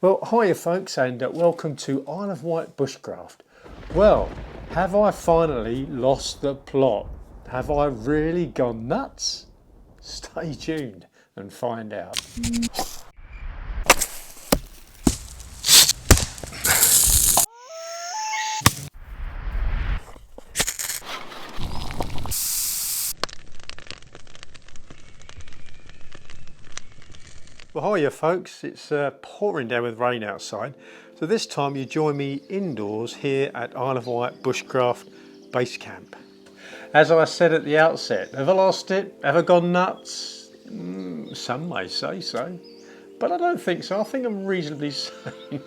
Well, hiya folks, and welcome to Isle of Wight Bushcraft. Well, have I finally lost the plot? Have I really gone nuts? Stay tuned and find out. Well, hiya folks, it's pouring down with rain outside. So this time you join me indoors here at Isle of Wight Bushcraft Base Camp. As I said at the outset, have I lost it? Have I gone nuts? Some may say so, but I don't think so. I think I'm reasonably sane.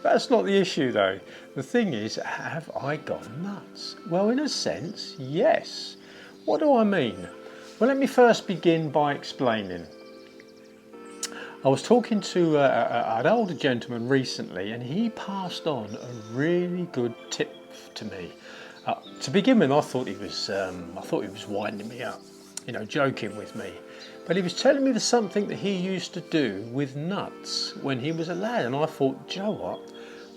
That's not the issue though. The thing is, have I gone nuts? Well, in a sense, yes. What do I mean? Well, let me first begin by explaining. I was talking to an older gentleman recently, and he passed on a really good tip to me. To begin with, I thought he was winding me up, you know, joking with me. But he was telling me something that he used to do with nuts when he was a lad, and I thought, do you know what?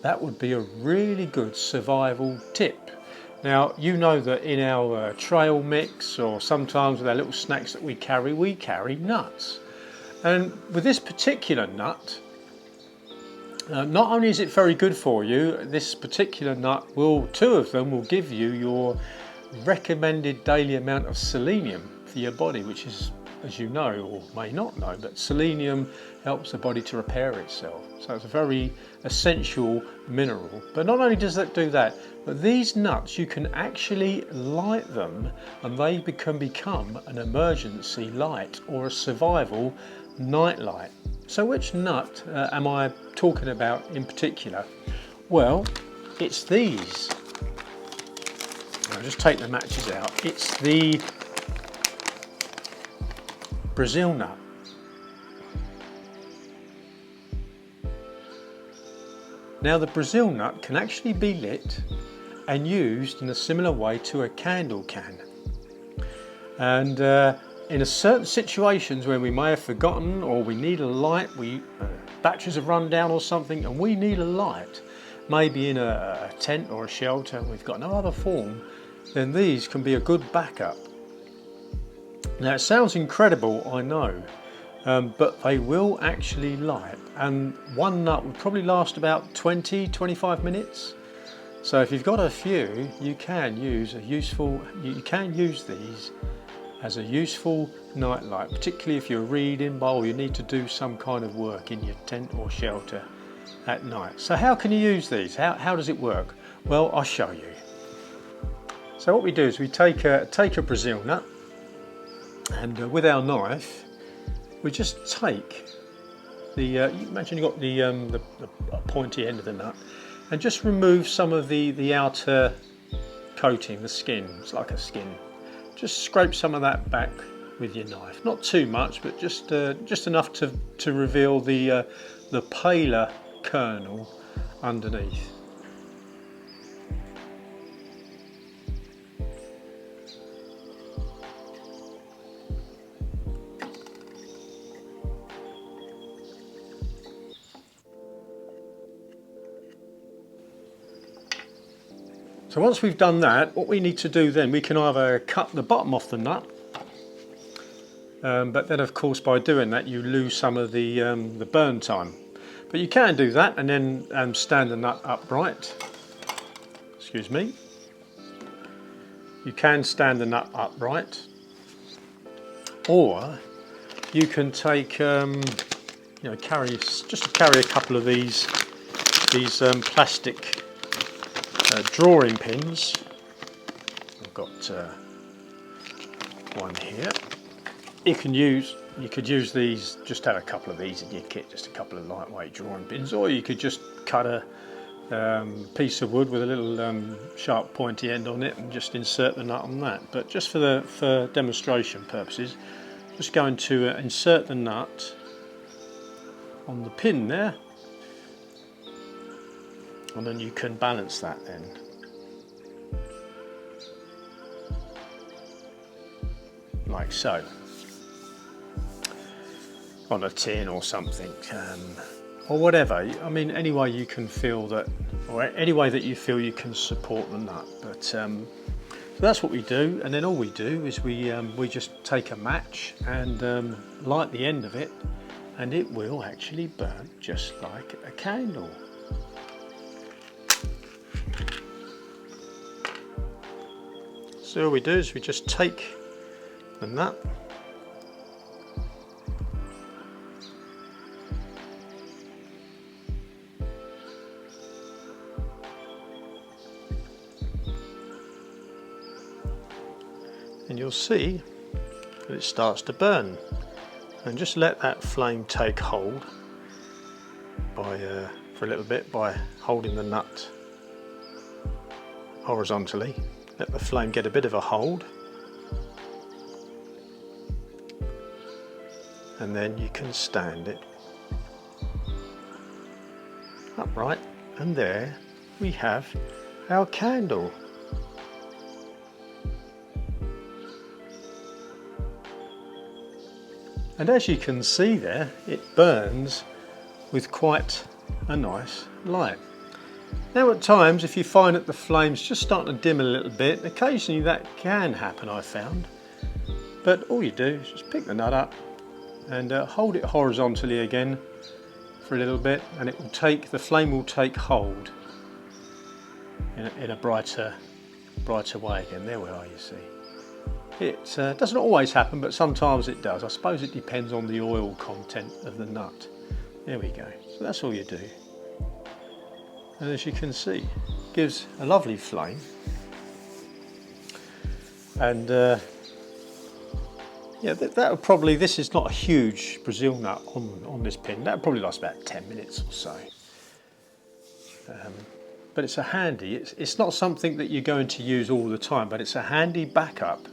That would be a really good survival tip. Now, you know that in our trail mix, or sometimes with our little snacks that we carry nuts. And with this particular nut, not only is it very good for you, this particular nut two of them will give you your recommended daily amount of selenium for your body, which is, as you know, or may not know, but selenium helps the body to repair itself. So it's a very essential mineral. But not only does that do that, but these nuts, you can actually light them and they can become an emergency light or a survival night light. So which nut am I talking about in particular? Well, it's these. I'll just take the matches out. It's the Brazil nut. Now the Brazil nut can actually be lit and used in a similar way to a candle can. And in certain situations where we may have forgotten or we need a light, batteries have run down or something and we need a light, maybe in a tent or a shelter, we've got no other form, then these can be a good backup. Now it sounds incredible, I know, but they will actually light, and one nut would probably last about 20-25 minutes. So if you've got a few, you can use these as a useful night light, particularly if you're reading or you need to do some kind of work in your tent or shelter at night. So how can you use these? How does it work? Well, I'll show you. So what we do is we take a Brazil nut, and with our knife we just take the imagine you've got the pointy end of the nut, and just remove some of the outer coating, the skin. It's like a skin. Just scrape some of that back with your knife. Not too much, but just enough to reveal the paler kernel underneath. So once we've done that, what we need to do then, we can either cut the bottom off the nut, but then of course by doing that you lose some of the burn time. But you can do that and then stand the nut upright. Excuse me. You can stand the nut upright, or you can take, carry a couple of these plastic drawing pins. I've got one here. You could use these, just have a couple of these in your kit, just a couple of lightweight drawing pins, or you could just cut a piece of wood with a little sharp pointy end on it and just insert the nut on that. But just for demonstration purposes, just going to insert the nut on the pin there, and then you can balance that then. like so, on a tin or something, or whatever. I mean, any way you can feel that, or any way that you feel you can support the nut. But so that's what we do, and then all we do is we just take a match and light the end of it, and it will actually burn just like a candle. So all we do is we just take the nut, and you'll see that it starts to burn, and just let that flame take hold by for a little bit by holding the nut horizontally. Let the flame get a bit of a hold, and then you can stand it upright, and there we have our candle. And as you can see there, it burns with quite a nice light. Now at times, if you find that the flame's just starting to dim a little bit, occasionally that can happen, I found. But all you do is just pick the nut up and hold it horizontally again for a little bit, and it will take, the flame will take hold in a brighter way again. There we are, you see. It doesn't always happen, but sometimes it does. I suppose it depends on the oil content of the nut. There we go. So that's all you do. And as you can see, it gives a lovely flame. And yeah, that would probably, this is not a huge Brazil nut on this pin. That would probably last about 10 minutes or so. But it's a handy, it's not something that you're going to use all the time, but it's a handy backup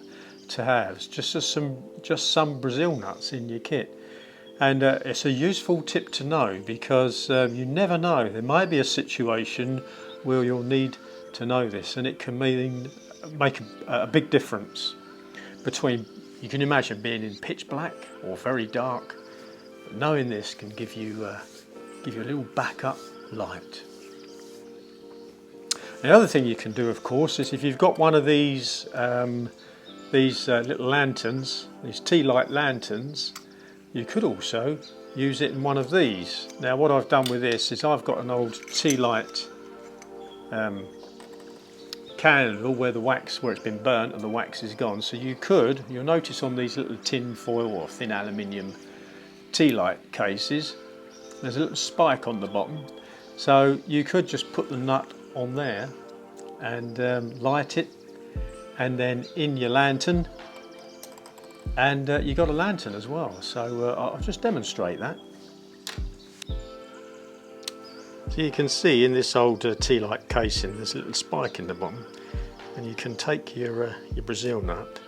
to have, just some Brazil nuts in your kit. And it's a useful tip to know, because you never know, there might be a situation where you'll need to know this, and it can make a big difference between, you can imagine being in pitch black or very dark, but knowing this can give you a little backup light. The other thing you can do, of course, is if you've got one of these little lanterns, these tea light lanterns, you could also use it in one of these. Now what I've done with this is I've got an old tea light candle where it's been burnt and the wax is gone. So you'll notice on these little tin foil or thin aluminium tea light cases, there's a little spike on the bottom. So you could just put the nut on there and light it, and then in your lantern, and you got a lantern as well. So I'll just demonstrate that. So you can see in this old tea light casing there's a little spike in the bottom, and you can take your Brazil nut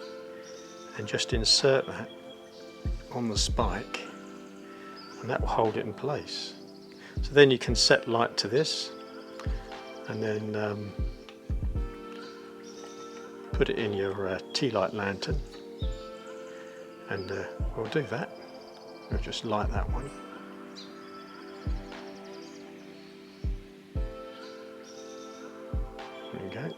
and just insert that on the spike, and that will hold it in place. So then you can set light to this, and then put it in your tea light lantern, and we'll do that. We'll just light that one. There we go.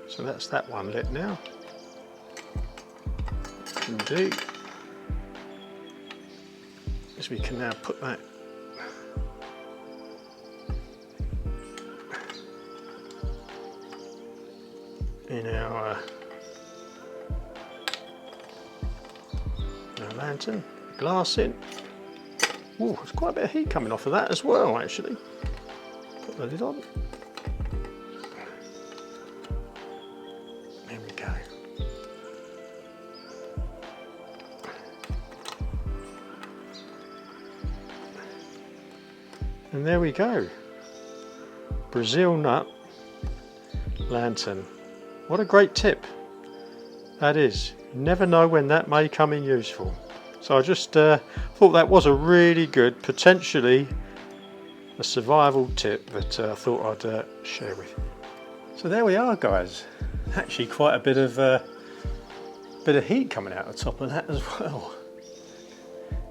So that's that one lit now. Can do is we can now put that in our lantern, glass in. Oh, there's quite a bit of heat coming off of that as well, actually. Put the lid on. There we go. And there we go. Brazil nut lantern. What a great tip that is. You never know when that may come in useful. So I just thought that was a really good, potentially a survival tip that I thought I'd share with you. So there we are, guys. Actually quite a bit of heat coming out the top of that as well.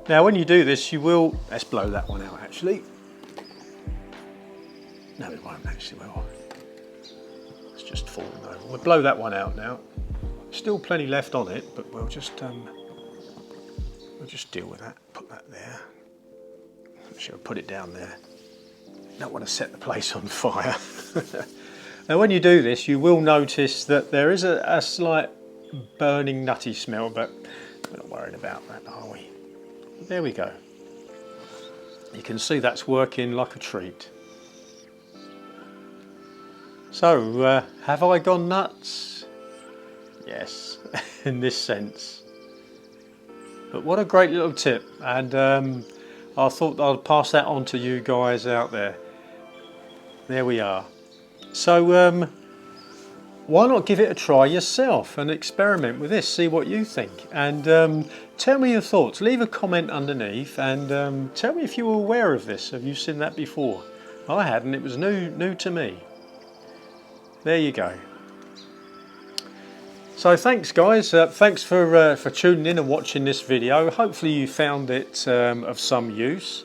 Now when you do this, you will, let's blow that one out actually. No, it won't actually, well, it's just falling over. We'll blow that one out now. Still plenty left on it, but we'll just deal with that. Put that there. Actually, I'll put it down there. Don't want to set the place on fire. Now when you do this, you will notice that there is a slight burning nutty smell, but we're not worried about that, are we? There we go. You can see that's working like a treat. So, have I gone nuts? Yes, in this sense. But what a great little tip, and I thought I'd pass that on to you guys out there. There we are. So, why not give it a try yourself and experiment with this, see what you think, and tell me your thoughts. Leave a comment underneath and tell me if you were aware of this. Have you seen that before? I hadn't, it was new to me. There you go. So thanks guys, thanks for tuning in and watching this video. Hopefully you found it of some use.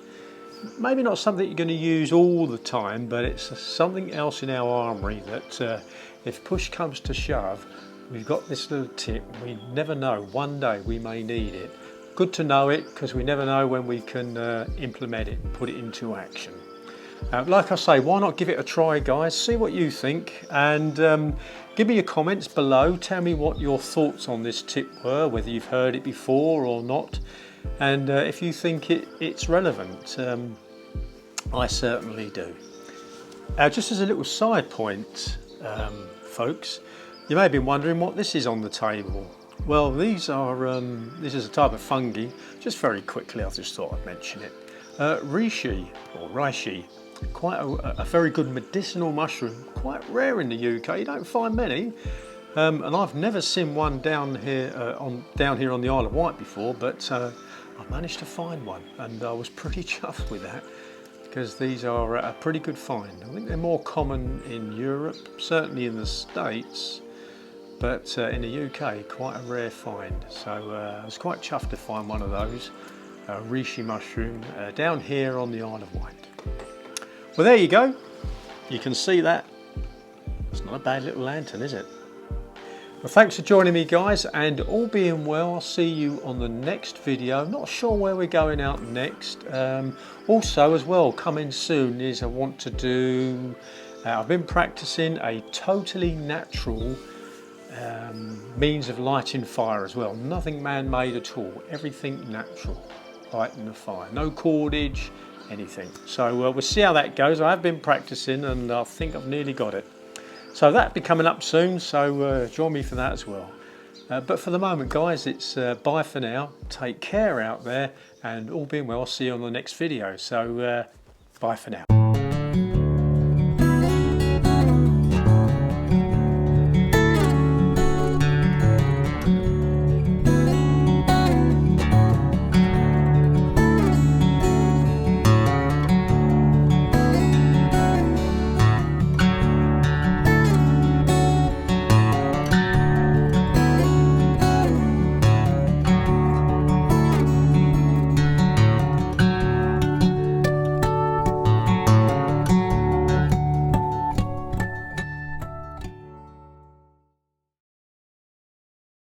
Maybe not something you're going to use all the time, but it's something else in our armoury that if push comes to shove, we've got this little tip. We never know, one day we may need it. Good to know it, because we never know when we can implement it and put it into action. Like I say, why not give it a try guys, see what you think, and give me your comments below. Tell me what your thoughts on this tip were, whether you've heard it before or not, and if you think it's relevant. I certainly do. Just as a little side point, folks, you may have been wondering what this is on the table. Well, these are this is a type of fungi. Just very quickly, I just thought I'd mention it. Reishi or reishi, quite a very good medicinal mushroom, quite rare in the UK. You don't find many, and I've never seen one down here on the Isle of Wight before, but I managed to find one, and I was pretty chuffed with that, because these are a pretty good find. I think they're more common in Europe, certainly in the States, but in the UK, quite a rare find. So I was quite chuffed to find one of those, reishi mushroom, down here on the Isle of Wight. Well, there you go. You can see that. It's not a bad little lantern, is it? Well, thanks for joining me guys, and all being well, I'll see you on the next video. I'm not sure where we're going out next. Also as well, coming soon is I want to do, I've been practicing a totally natural means of lighting fire as well. Nothing man-made at all, everything natural, lighting the fire. No cordage, anything. So we'll see how that goes. I have been practicing and I think I've nearly got it. So that'll be coming up soon, so join me for that as well. But for the moment guys, it's bye for now. Take care out there, and all being well, I'll see you on the next video. So bye for now.